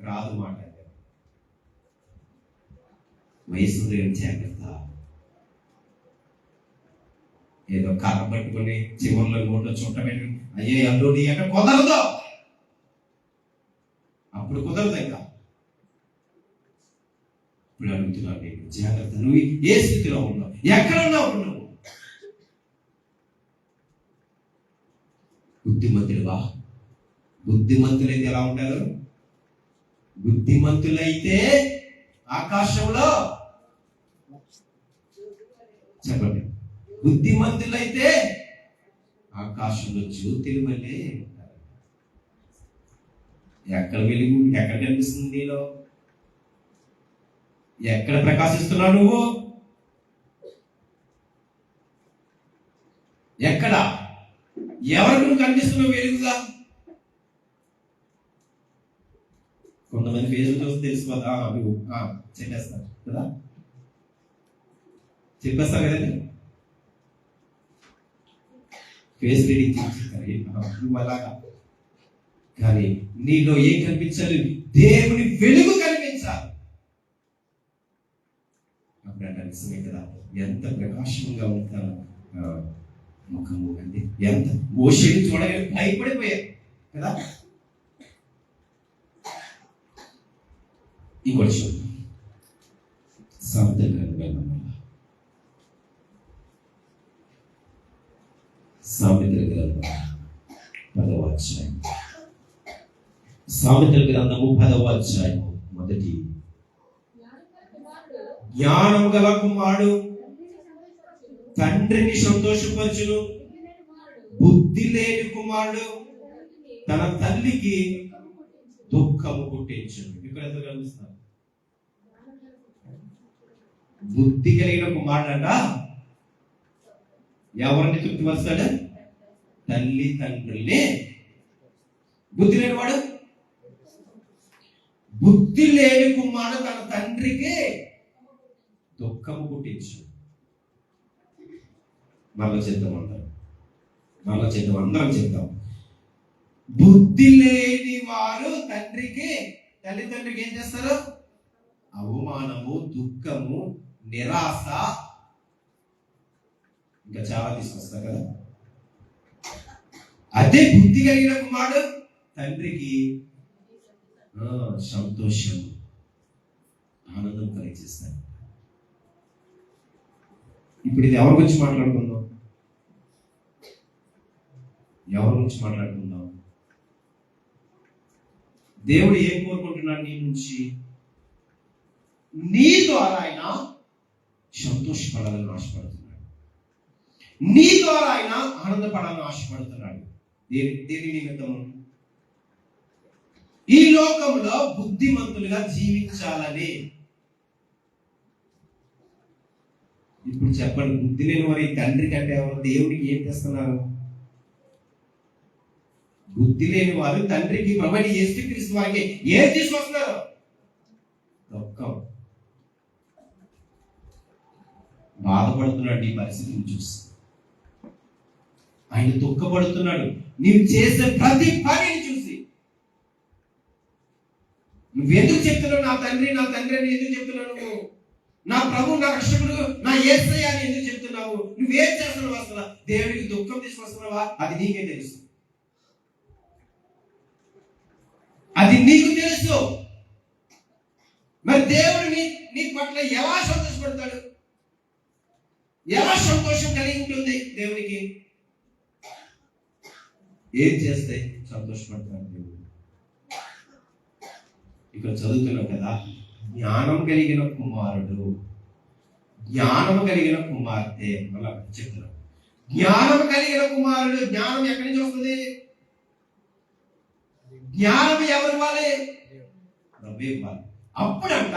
రాదు మాట. వయసు ఉంది కానీ జాగ్రత్త. ఏదో కర్ర పట్టుకొని చివరిలో నోట్లో చుట్ట పెట్టుకుని అయ్యే అల్లుడి అంటే కుదరదు. అప్పుడు కుదరదు. ఇంకా ఇప్పుడు అడుగుతున్నావు నీకు జాగ్రత్త. నువ్వు ఏ స్థితిలో ఉన్నావు, ఎక్కడ ఉన్నావు? నువ్వు బుద్ధిమంతుడువా? బుద్ధిమంతులైతే ఎలా ఉంటారు? బుద్ధిమంతులైతే ఆకాశంలో, చెప్పండి, బుద్ధిమంతులైతే ఆకాశంలో జ్యోతుల వల్లే ఉంటారు. ఎక్కడ వెలుగు, ఎక్కడ కనిపిస్తుంది నీలో? ఎక్కడ ప్రకాశిస్తున్నావు నువ్వు? ఎక్కడ, ఎవరికి నువ్వు కనిపిస్తున్నావు వెలుగుగా? కొంతమంది ఫేస్బుక్ చూస్తే తెలిసిపోతా, నువ్వు చెప్పేస్తారు కదా, చెప్పేస్తారు కదండి, ఫేస్ రీడింగ్ చేస్తారు నువ్వు అలాగా. కానీ నీలో ఏం కనిపించాలి? దేవుని వెలుగు కనిపించాలి. అప్పుడు అంటే నిజమే కదా, ఎంత ప్రకాశంగా ఉంటారు ముఖము అంటే. ఎంత ఓషిని చూడగానే భయపడిపోయారు కదా. ఇంకోటి చూద్దాం, సామెతల గ్రంథం, సామెతల గ్రంథం 10వ అధ్యాయం. సామెతల గ్రంథము 10వ అధ్యాయం మొదటి. జ్ఞానము గల కుమారుడు తండ్రిని సంతోషపరచును, బుద్ధి లేని కుమారుడు తన తల్లికి దుఃఖము పుట్టించును. ఇక్కడ ఎంత కనిపిస్తారు? బుద్ధి కలిగిన కుమారుడట ఎవరిని తృప్తిపరుస్తాడు? తల్లి తండ్రుల్ని. బుద్ధి లేని వాడు, బుద్ధి లేని కుమారుడు తన తండ్రికి దుఃఖము పుట్టించు. మరలా చేద్దాం అంటారు, మరలా చేద్దాం, అందరం చేద్దాం. బుద్ధి లేని వారు తల్లిదండ్రికి ఏం చేస్తారు? అవమానము, దుఃఖము, నిరాశ, ఇంకా చాలా తీసుకొస్తారు కదా. అదే బుద్ధి కలిగిన కుమారుడు తండ్రికి సంతోషం, ఆనందం కలిగిస్తారు. ఇప్పుడు ఇది ఎవరి గురించి మాట్లాడుకుందాం? ఎవరి గురించి మాట్లాడుకుందాం? దేవుడు ఏం కోరుకుంటున్నాడు నీ నుంచి? నీ ద్వారా ఆయన సంతోషపడాలని ఆశపడుతున్నాడు, నీ ద్వారా ఆయన ఆనందపడాలని ఆశపడుతున్నాడు. దేని నిమిత్తము? ఈ లోకంలో బుద్ధిమంతులుగా జీవించాలని. ఇప్పుడు చెప్పండి, బుద్ధి లేని వారి తండ్రి కంటే ఎవరు దేవుడికి ఏం తెస్తున్నారు? బుద్ధి లేని వారు తండ్రికి ప్రభువైన యేసుక్రీస్తు వారికి ఏం తీసుకొస్తున్నారు? దుఃఖం. బాధపడుతున్నాడు ఈ పరిస్థితిని చూసి, ఆయన దుఃఖపడుతున్నాడు నీవు చేసే ప్రతి పనిని చూసి. నువ్వెందుకు చెప్తున్నావు నా తండ్రి నా తండ్రి అని ఎందుకు చెప్తున్నావు? నువ్వు నా ప్రభు నా రక్షకుడు నా యేసయ్య అని ఎందుకు చెప్తున్నావు? నువ్వేం చేస్తున్నావు? అసలు దేవుడికి దుఃఖం తీసుకొస్తున్నావా? అది నీకే తెలుసు, అది నీకు తెలుసు. మరి దేవుడు నీ పట్ల ఎలా సంతోషపడతాడు? ఎలా సంతోషం కలిగి ఉంటుంది దేవునికి? ఏం చేస్తే సంతోషపడతాడు దేవుడు? ఇక్కడ చదువుతున్నాం కదా, జ్ఞానం కలిగిన కుమారుడు, జ్ఞానం కలిగిన కుమార్తె. అలా చెప్తున్నాం, జ్ఞానం కలిగిన కుమారుడు. జ్ఞానం ఎక్కడి నుంచి వస్తుంది? జ్ఞానం ఎవరు ఇవ్వాలి? రవ్వే ఇవ్వాలి. అప్పుడంట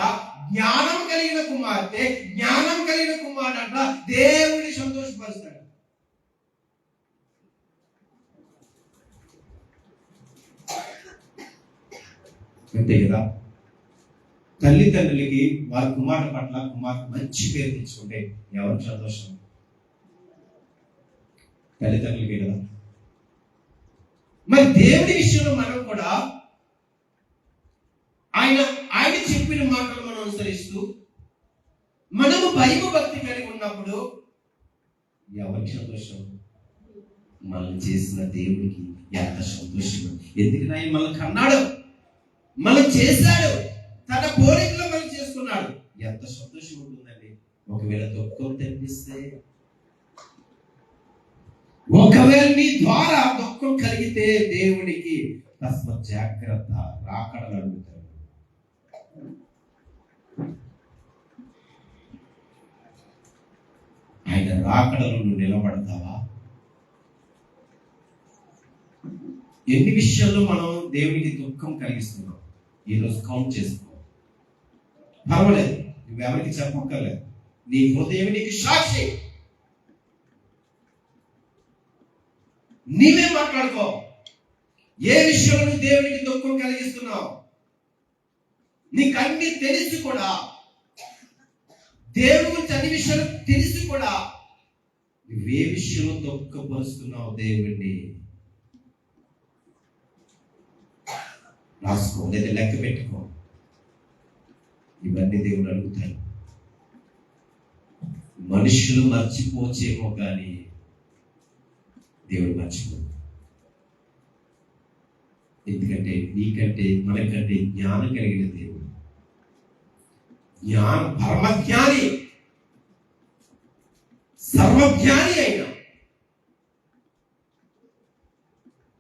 జ్ఞానం కలిగిన కుమార్తె, జ్ఞానం కలిగిన కుమారుడు అంట దేవుడిని సంతోషపరుస్తాడు. అంతే కదా. తల్లిదండ్రులకి వారి కుమారుడు పట్ల కుమార్తె మంచి పేరు తెచ్చుకుంటే ఎవరికి సంతోషం? తల్లిదండ్రులకే కదా. మరి దేవుడి విషయంలో మనం కూడా ఆయన చెప్పిన మాటలు మనం అనుసరిస్తూ మనము భయభక్తి కలిగి ఉన్నప్పుడు ఎవరికి సంతోషం? మనం చేసిన దేవుడికి ఎంత సంతోషం. ఎందుకని ఆయన మనల్ని కన్నాడు, మనం చేశాడు, తన పోలికలో మనం చేసుకున్నాడు. ఎంత సంతోషం ఉంటుందండి. ఒకవేళ దుఃఖం తెప్పిస్తే, ఒకవేళ నీ ద్వారా దుఃఖం కలిగితే దేవుడికి తస్మత్ జాగ్రత్త, రాకడలు అడుగుతాడు. ఆయన రాకడలు నువ్వు నిలబడతావా? ఎన్ని విషయాల్లో మనం దేవునికి దుఃఖం కలిగిస్తున్నాం ఈరోజు కౌంట్ చేసుకో. పర్వాలేదు, నువ్వెవరికి చెప్పక్కర్లేదు, నీ హృదయం నీకు సాక్షి. నీవే మాట్లాడుకో. ఏ విషయంలో నువ్వు దేవునికి దుఃఖం కలిగిస్తున్నావు? నీకు అన్ని తెలిసి కూడా, దేవుడి గురించి అన్ని విషయాలు తెలిసి కూడా నువ్వే విషయంలో దుఃఖపరుస్తున్నావు దేవుడిని? రాసుకో, లేదా లెక్క పెట్టుకో. ఇవన్నీ దేవుడు అడుగుతాడు. మనుషులు మర్చిపోచేమో కానీ దేవుడు మర్చిపోడు. ఎందుకంటే నీకంటే మనకంటే జ్ఞానం కలిగిన దేవుడు, పరమజ్ఞాని, సర్వజ్ఞాని అయినా.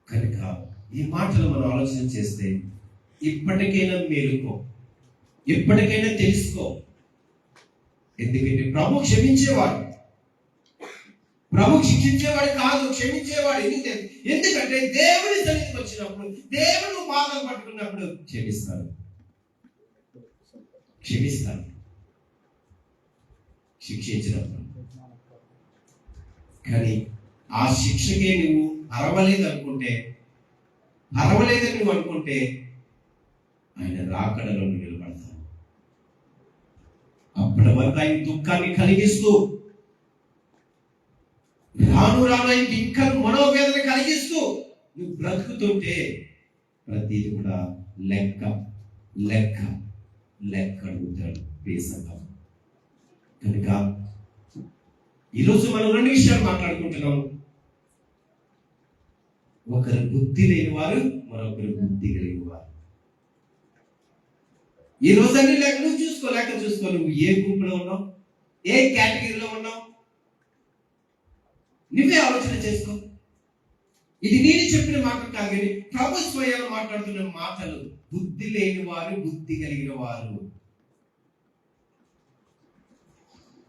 కనుక ఈ మాటలు మనం ఆలోచన చేస్తే ఇప్పటికైనా మేలుకో, ఇప్పటికైనా తెలుసుకో. ఎందుకంటే ప్రభు క్షమించేవాడు, ప్రభు శిక్షించేవాడు కాదు, క్షమించేవాడు. ఎందుకంటే దేవుని సన్నిధికి వచ్చినప్పుడు, దేవుడు బాధలు పట్టుకున్నప్పుడు క్షమిస్తాడు. శిక్షించినప్పుడు. కానీ ఆ శిక్షకే నువ్వు అరవలేదని నువ్వు అనుకుంటే ఆయన రాకడలో నిలబడతావు. అప్పటి వరకు ఆయన దుఃఖాన్ని కలిగిస్తూ, రాను ఆయనకి ఇంకా మనోవేదన కలిగిస్తూ నువ్వు బ్రతుకుతుంటే ప్రతిది కూడా లెక్క లెక్క లెక్క అడుగుతాడు పేసంగా. కనుక ఈరోజు మనం రెండు విషయాలు మాట్లాడుకుంటున్నాము. ఒకరు బుద్ధి లేని వారు, మరొకరు బుద్ధి కలిగిన వారు. ఈ రోజు అన్ని లెక్క నువ్వు చూసుకో, నువ్వు ఏ గ్రూప్లో ఉన్నావు, ఏ కేటగిరీలో ఉన్నావు, నువ్వే ఆలోచన చేసుకో. ఇది నేను చెప్పిన మాట కాదు, కానీ ప్రభు స్వయాలు మాట్లాడుతున్న మాటలు. బుద్ధి లేని వారు, బుద్ధి కలిగిన వారు.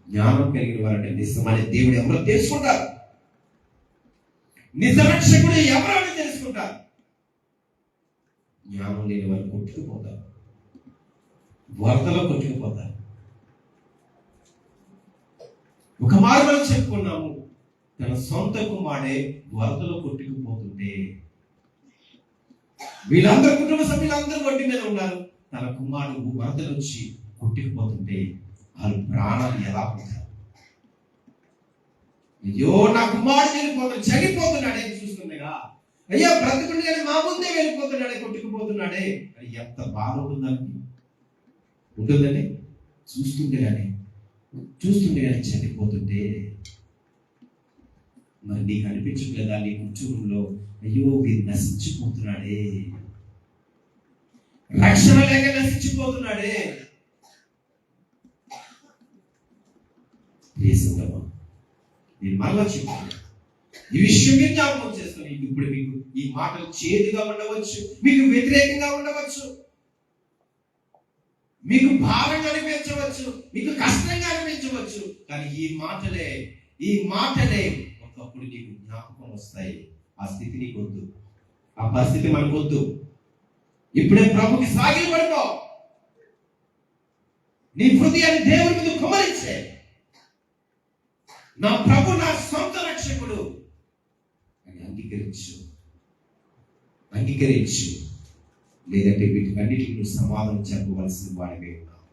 జ్ఞానం కలిగిన వారు అంటే నిజమైన దేవుడు ఎవరో తెలుసుకుంటారు, నిజరక్షకుడు ఎవరో అని తెలుసుకుంటారు. జ్ఞానం లేని వారు కొట్టుకుపోతారు, వరదలో కొట్టుకుపోతారు. ఒక మార్గం చెప్పుకున్నాము, తన సొంత కుమారుడే వరదలో కొట్టుకుపోతుంటే, వీళ్ళందరూ కుటుంబ సభ్యులందరూ ఒడ్డు మీద ఉన్నారు. తన కుమారుడు వరదలు వచ్చి కొట్టుకుపోతుంటే వాళ్ళు ప్రాణాలు ఎలా పోతారు? అయ్యో నా కుమారుడు చనిపోతున్నాడే చూస్తుండగా, అయ్యో బ్రతుకుండే మా ముందే వెళ్ళిపోతున్నాడే, కొట్టుకుపోతున్నాడే అని ఎంత బాధ ఉంటుందండి. చూస్తుండే కానీ చనిపోతుంటే మరి నీకు అనిపించట్లేదా? నీ కుటుంబంలో అయ్యో వీరు నశించిపోతున్నాడే, రక్షణ లేక నశించిపోతున్నాడే. నేను మరలా చెప్పాను, ఈ విషయం మీరు జ్ఞాపకం చేస్తాను. ఇప్పుడు మీకు ఈ మాటలు చేదుగా ఉండవచ్చు, మీకు వ్యతిరేకంగా ఉండవచ్చు, మీకు భారంగా అనిపించవచ్చు, మీకు కష్టంగా అనిపించవచ్చు. కానీ ఈ మాటలే ఒకప్పుడు నీకు జ్ఞాపకం వస్తాయి. ఆ స్థితి నీకు వద్దు, ఆ పరిస్థితి మనకు వద్దు. ఇప్పుడే ప్రభుకి సాగిలపడుకో, నీ హృదయాన్ని దేవుని మీద కుమరించే. నా ప్రభు నా సొంత రక్షకుడు అని అంగీకరించు. లేదంటే వీటికన్నిటికి నువ్వు సమాధానం చెప్పవలసిన వాడివే ఉన్నావు.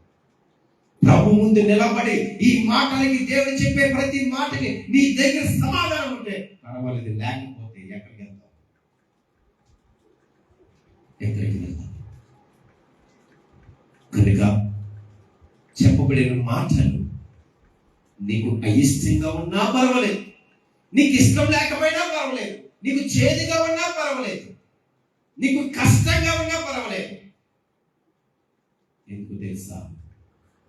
ప్రభు ప్రభు ముందు నిలబడి ఈ మాటలకి, దేవుడు చెప్పే ప్రతి మాటకి నీ దగ్గర సమాధానం ఉంటే పర్వాలేదు, లేకపోతే ఎక్కడికి వెళ్తాం? ఎక్కడికి వెళ్తాం? కనుక చెప్పబడిన మాటలు నీకు అయిష్టంగా ఉన్నా పర్వాలేదు, నీకు ఇష్టం లేకపోయినా పర్వాలేదు, నీకు చేదుగా ఉన్నా పర్వాలేదు, నీకు కష్టంగా ఉన్నా పర్వాలేదు.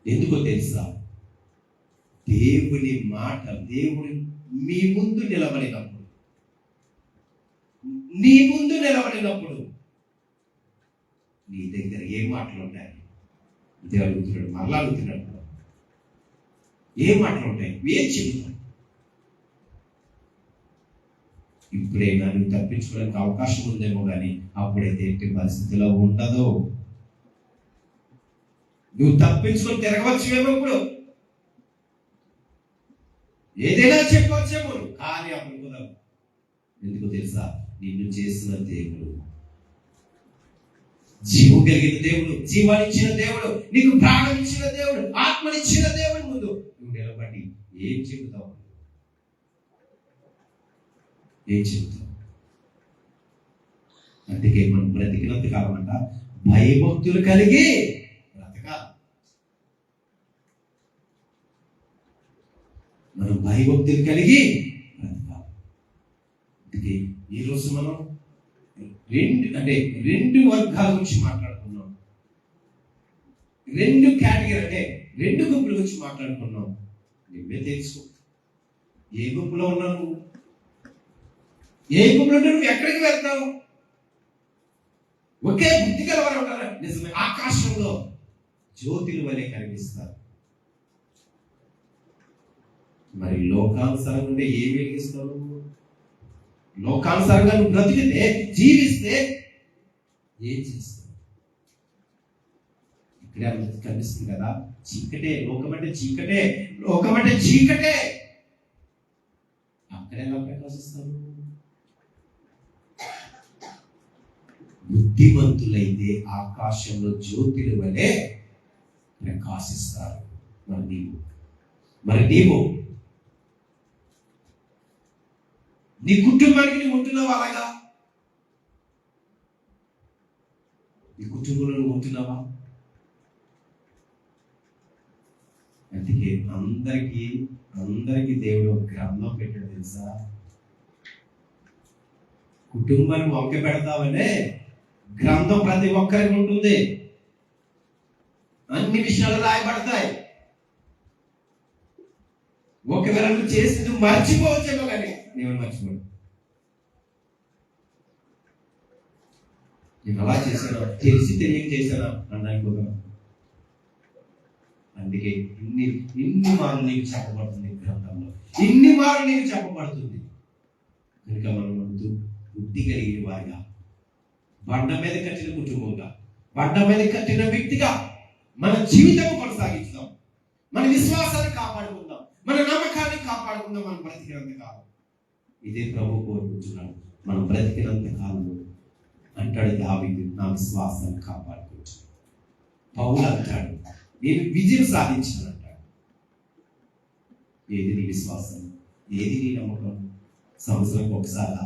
ఎందుకో తెలుసా? దేవుని మాట, దేవుడు మీ ముందు నిలబడినప్పుడు, నీ ముందు నిలబడినప్పుడు నీ దగ్గర ఏ మాటలు ఉంటాయి? దేవుడు అడుగుతున్నాడు, మరలా అడుగుతున్నాడు, ఏ మాటలు ఉంటాయి? ఏం చెబుతావు? ఇప్పుడే నన్ను తప్పించుకోవడానికి అవకాశం ఉందేమో కానీ అప్పుడైతే ఎట్టి పరిస్థితిలో ఉండదు. నువ్వు తప్పించుకొని తిరగవచ్చేమో, ఇప్పుడు ఏదైనా చెప్పవచ్చేమో, కానీ అప్పుడు కుదరదు. ఎందుకు తెలుసా? నిన్ను చేసిన దేవుడు, జీవం కలిగిన దేవుడు, జీవాన్నిచ్చిన దేవుడు, నీకు ప్రాణం ఇచ్చిన దేవుడు, ఆత్మనిచ్చిన దేవుడు ముందు నువ్వు నిలబడి ఏం చెబుతావు? ఏం చెబుతావు? అందుకే మనం బ్రతికినంత కాలం అంట భయభక్తులు కలిగి బ్రతకాలి. మనం భయభక్తులు కలిగి బ్రతకాలి. అందుకే ఈరోజు మనం రెండు వర్గాల గురించి మాట్లాడుకున్నాం, రెండు కేటగిరీ, అంటే రెండు గుంపుల గురించి మాట్లాడుకున్నాం. నువ్వే తెలుసు ఏ గుంపులో ఉన్నావు, ఏ గుంపులో నువ్వు ఎక్కడికి వెళ్తావు? ఒకే బుద్ధి గలవారు ఉంటారు, నిజమే, ఆకాశంలో జ్యోతుల వలె కనిపిస్తారు. మరి లోకానుసారంగా ఉంటే ఏం వెలిగిస్తావు? లోకానుసారంగా నువ్వు బ్రతికితే, జీవిస్తే ఏం చేస్తావు? ఇక్కడే కనిపిస్తుంది కదా, చీకటే, లోకం అంటే చీకటే, లోకం అంటే చీకటే. అక్కడే ఎలా ప్రకాశిస్తావు? బుద్ధిమంతులైతే ఆకాశంలో జ్యోతుల వలె ప్రకాశిస్తారు. మరి నీవు నీ కుటుంబానికి నువ్వు ఉంటున్నావా? అలాగా నీ కుటుంబంలో నువ్వు ఉంటున్నావా? అందుకే అందరికీ దేవుడు ఒక గ్రంథం పెట్టాడు తెలుసా? కుటుంబాన్ని వంక పెడతావనే గ్రంథం ప్రతి ఒక్కరికి ఉంటుంది. అన్ని విషయాలు రాయబడతాయి. ఒకవేళ నువ్వు చేసి నువ్వు మర్చిపోవచ్చేమో, కానీ నేను మర్చిపోను. నేను అలా చేశాను, తెలిసి తెలియక చేశానా అన్నానికి ఒక. అందుకే ఇన్ని మార్లు నీకు చెప్పబడుతుంది గ్రంథంలో, ఇన్ని మార్లు నీకు చెప్పబడుతుంది. కనుక మనం బుద్ధి కలిగిన వారిగా, బండ మీద కట్టిన కుటుంబంగా, బండ మీద కట్టిన వ్యక్తిగా మన జీవితం కొనసాగిస్తాం. మన విశ్వాసాన్ని కాపాడుకుందాం, మన నమ్మకాన్ని కాపాడుకుందాం. మనం బ్రతికినంత కాలం ఇదే ప్రభు కోరుకుంటున్నాడు. మనం బ్రతికినంత కాలం అంటాడు దావీదు, నా విశ్వాసాన్ని కాపాడుకుంటున్నాడు. పౌలు అంటాడు, నేను విజయం సాధించాను అంటాడు. ఏది నీ విశ్వాసం? ఏది నీ నమ్మకం? సంవత్సరానికి ఒకసారా?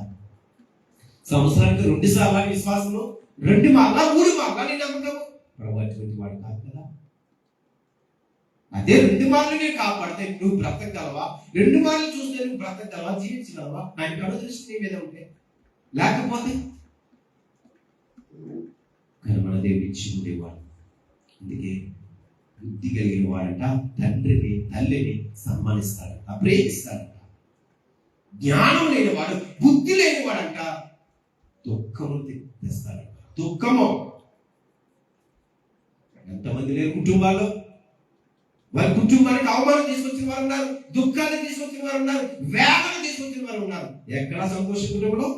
సంవత్సరానికి 2 సార్లు విశ్వాసము, 2 మార్లా 3 మార్లా నీ నమ్మకము? ప్రభు అటువంటి వాడు కాదు కదా. అదే 2 మార్లు నేను కాపాడితే నువ్వు బ్రతకగలవా? 2 మార్లు చూస్తే నువ్వు బ్రతకగలవా? జీవించగలవా? ఆయన కడు దృష్టి నీ మీద ఉంటే. లేకపోతే కానీ మన దేవుడు ఇచ్చి ఉండేవాడు. అందుకే బుద్ధి కలిగిన వాడంట తండ్రిని తల్లిని సన్మానిస్తాడంట, ప్రేమిస్తాడంట. జ్ఞానం లేనివాడు, బుద్ధి లేనివాడంట దుఃఖము తెస్తాడంట. దుఃఖము ఎంతమంది లేరు కుటుంబాల్లో? వారి కుటుంబానికి అవమానం తీసుకొచ్చిన వారు ఉన్నారు, దుఃఖాన్ని తీసుకొచ్చిన వారు ఉన్నారు, వేదన తీసుకొచ్చిన వారు ఉన్నారు. ఎక్కడ సంతోషం కుటుంబంలో?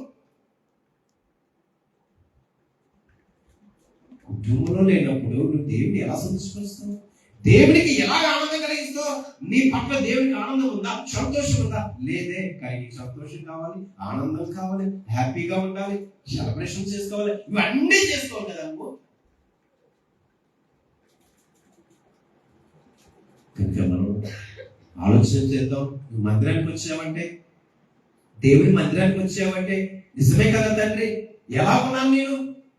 కుటుంబంలో లేనప్పుడు నువ్వు దేవుని ఎలా సంతోషపరుస్తావు? దేవునికి ఎలా ఆనందం కలిగిస్తావు? నీ పట్ల దేవునికి ఆనందం ఉందా? సంతోషం ఉందా? లేదే. కానీ నీకు సంతోషం కావాలి, ఆనందం కావాలి, హ్యాపీగా ఉండాలి, సెలబ్రేషన్ చేసుకోవాలి, ఇవన్నీ చేసుకోవాలి కదా నువ్వు. మనం ఆలోచన చేద్దాం. నువ్వు మందిరానికి వచ్చావంటే, దేవుని మందిరానికి వచ్చావంటే నిజమే కదా తండ్రి, ఎలా ఉన్నాను నేను,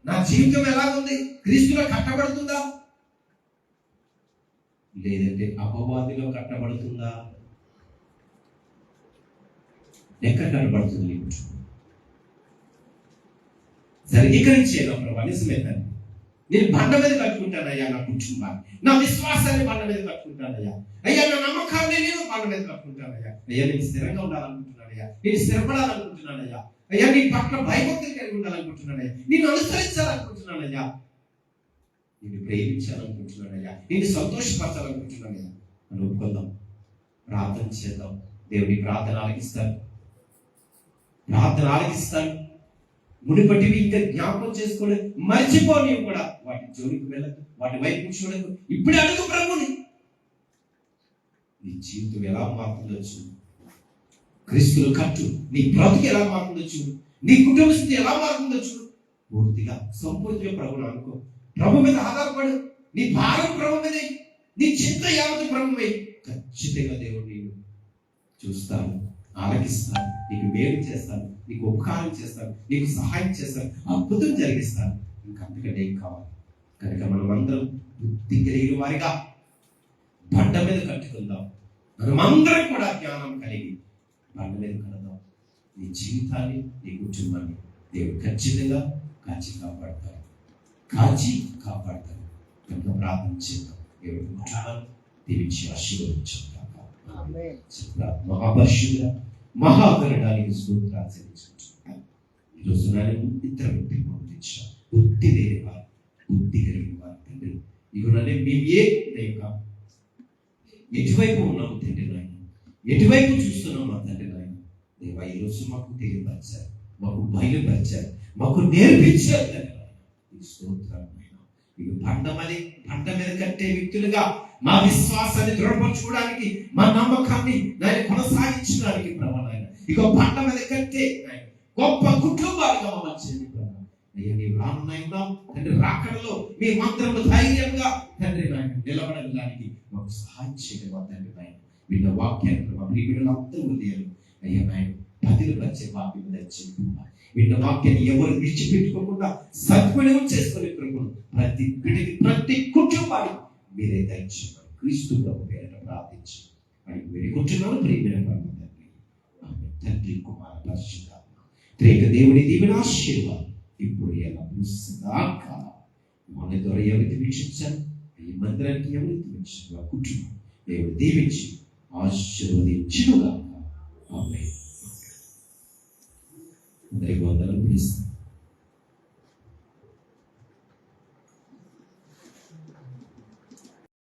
నా జీవితం ఎలా ఉంది, క్రీస్తులో కట్టబడుతుందా లేదంటే అపవాదిలో కట్టబడుతుందా? ఎక్కడ కట్టబడుతుంది నీకు? సరిగ్రీకరించేనా ప్రభా, నిజమే తండ్రి, నేను బండ మీద కట్టుకుంటానయ్యా నా కుటుంబాన్ని, నా విశ్వాసాన్ని బండ మీద కట్టుకుంటానయ్యా, అయ్యా నా నమ్మకాన్ని నేను బండ మీద కట్టుకుంటానయ్యా, అయ్యా నేను స్థిరంగా ఉండాలనుకుంటున్నానయ్యా, నేను స్థిరపడాలనుకుంటున్నానయ్యా, అయ్యా నీ పట్ల భయభక్తులు కలిగి ఉండాలనుకుంటున్నానయ్యా, నేను అనుసరించాలనుకుంటున్నానయ్యా, నేను ప్రేమించాలనుకుంటున్నానయ్యా, నేను సంతోషపరచాలనుకుంటున్నానయ్యా అని ఒప్పుకుందాం. ప్రార్థన చేద్దాం. దేవుని ప్రార్థన ఆలకిస్తాను, ప్రార్థన ఆలకిస్తాను. మునిపటివి ఇంకా జ్ఞాపకం చేసుకోలేదు, మర్చిపోని కూడా వాటి జోలికి వెళ్ళదు, వాటి వైపు చూడదు. ఇప్పుడే అడుగు ప్రభుని, నీ జీవితం ఎలా మారుతుందో చూడు, క్రీస్తులు కట్టు, నీ బ్రతుకు ఎలా మారుతుందో చూడు, నీ కుటుంబ స్థితి ఎలా మారుతుందో చూడు. పూర్తిగా సంపూర్తిగా ప్రభుని అనుకో, ప్రభు మీద ఆధారపడు, నీ భారం ప్రభు మీద, నీ చింత యావత్తు ప్రభు మీద. ఖచ్చితంగా దేవుడు నేను చూస్తాను, ఆలకిస్తాను, నీకు మేలు చేస్తాను, నీకు ఉపకారం చేస్తాను, నీకు సహాయం చేస్తాను, అద్భుతం జరిగిస్తాను. ఇంకా అంతకంటే ఏం కావాలి? కనుక మనం అందరం బుద్ధి కలిగిన వారిగా బండ మీద కట్టుకుందాం. మనమందరం కూడా జ్ఞానం కలిగి బండ మీద కడదాం. నీ జీవితాన్ని, నీ కుటుంబాన్ని దేవుడు ఖచ్చితంగా కాచి కాపాడతారు, కాచి కాపాడతారు. కనుక ప్రార్థన చేద్దాం. దేవుడు కుటుంబాన్ని దీవించి ఆశీర్వదించాం. మహాపరిశుద్ధ మహాగణడానికి స్తోత్రాలు చెల్లించుకుంటున్నాను. ఈరోజు నేను ఇద్దరు వ్యక్తులు పంపించాను, బుద్ధి లేని వారు, బుద్ధి కలిగిన వారు తండ్రి. ఇవన్నీ మేము ఎటువైపు ఉన్నాము తండ్రి నాయన, ఎటువైపు చూస్తున్నాం మా తండ్రి నాయన. దేవా ఈరోజు మాకు తెలియపరిచారు, మాకు బయలుపరిచారు, మాకు నేర్పించారు తండ్రి నాయన. ఈ స్తోత్రాలు నాయన. ఇక పంట మీద కట్టే వ్యక్తులుగా మా విశ్వాసాన్ని దృఢపరచుకోవడానికి, మా నమ్మకాన్ని నాయన కొనసాగించడానికి ప్రభు నాయన, ఇక పంట మీద కట్టే గొప్ప కుటుంబాలుగా మమ్మల్ని చేయండి ప్రభు. అయ్యా నీవు రానున్నాయినా తండ్రి, రాకడలో మీ మంత్రము ధైర్యంగా తండ్రి నాయన నిలబడడానికి మాకు సహాయం చేయండి మా తండ్రి నాయన. వీళ్ళ వాక్యాన్ని ప్రభావ మీ బిడ్డలందరూ హృదయాలు అయ్యా నాయన పదిలపరిచే వాక్యం దయచేయండి. వీళ్ళ వాక్యాన్ని ఎవరు విడిచిపెట్టుకోకుండా సద్వినియోగం చేసుకునే ప్రభువు ప్రతి బిడ్డకి, ప్రతి కుటుంబానికి మీరే దయచేయండి. క్రీస్తు ప్రభు పేరిట ప్రార్థించి అని వేడుకుంటున్నాను ప్రియమైన ప్రభు తండ్రి. ఆమె తండ్రి కుమార పరిశుద్ధాత్మ త్రేక దేవుని దీవెన ఆశీర్వాదం ఇప్పుడు ఎలా సదాకాలం మన ద్వారా ఎవరికి వీక్షించాను, ఈ మందిరానికి ఎవరికి వీక్షించారు, ఆ కుటుంబం దేవుడు దీవించి ఆశీర్వదించునుగాక. ఆమేన్. అందరికీ వందనాలు.